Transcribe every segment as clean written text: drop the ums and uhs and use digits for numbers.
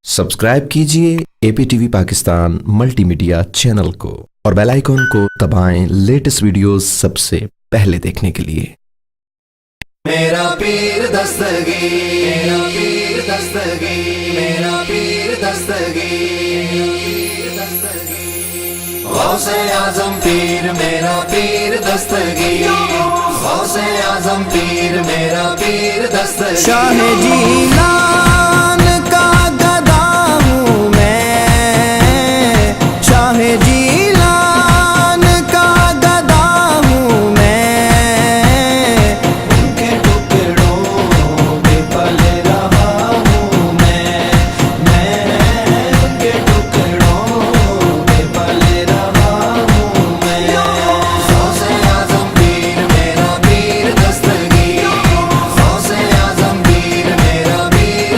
Subscribe कीजिए APTV Pakistan multimedia channel को और बेल आइकॉन को दबाएं लेटेस्ट वीडियोस सबसे पहले देखने के लिए। मेरा पीर दस्तगीर, मेरा पीर दस्तगीर, मेरा पीर दस्तगीर, गौसे आजम पीर मेरा पीर दस्तगीर, गौसे आजम पीर मेरा पीर दस्तगीर। शाह जीलान का गदा हूँ मैं, शाह जीलान का गदा हूँ मैं, उनके टुकड़ों पे पल रहा हूँ मैं उनके टुकड़ों पे पल रहा हूँ मैं। गौसे आजम पीर मेरा पीर दस्तगीर, गौसे आजम पीर मेरा पीर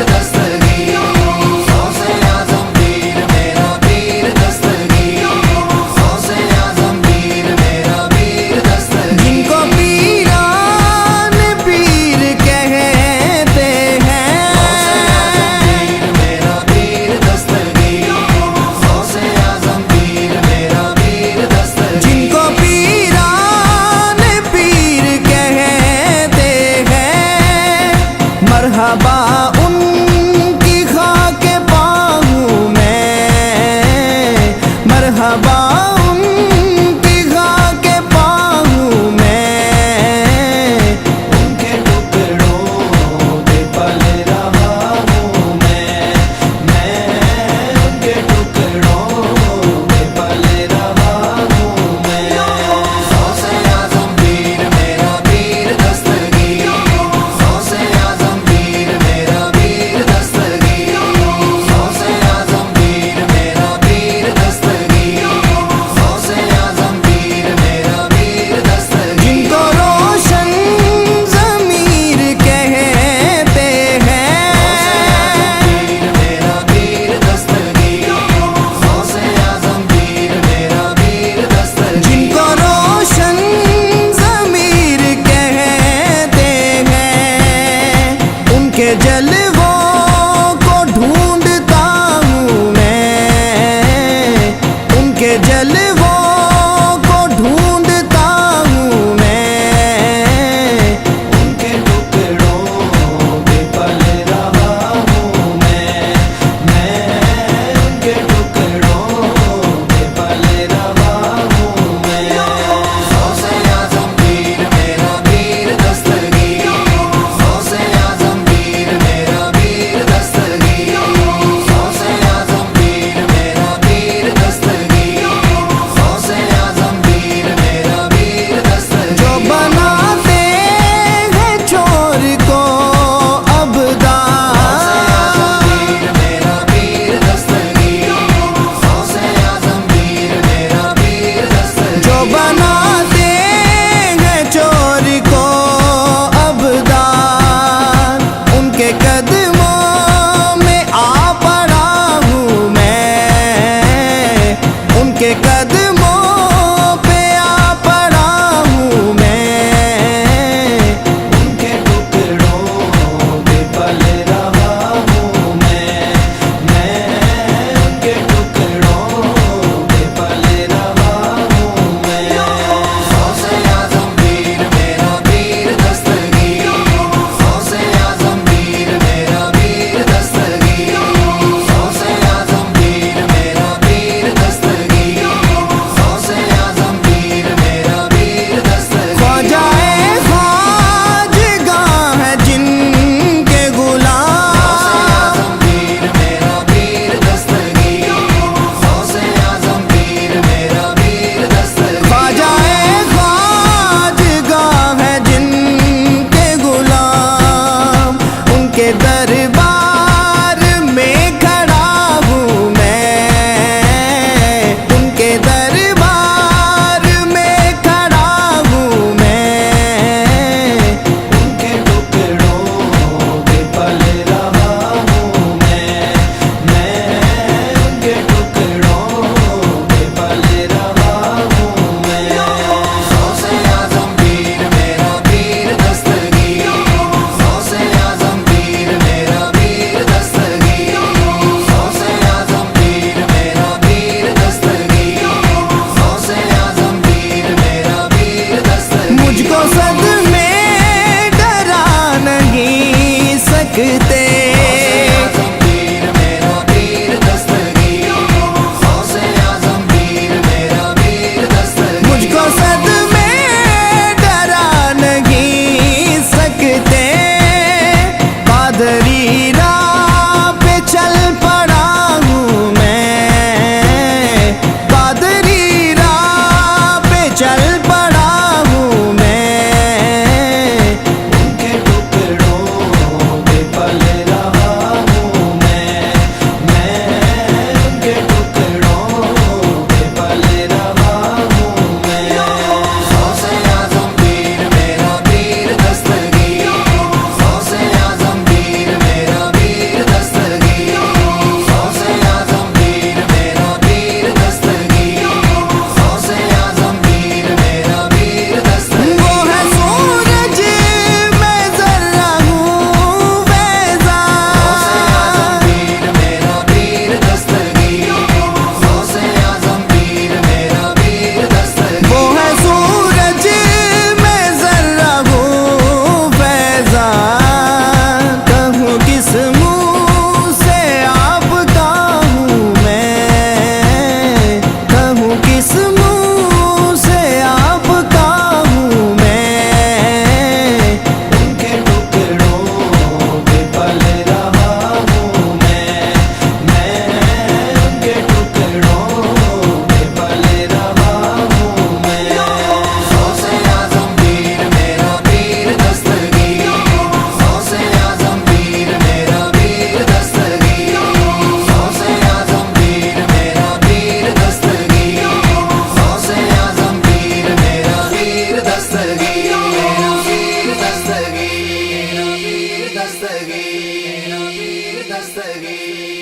दस्तगीर।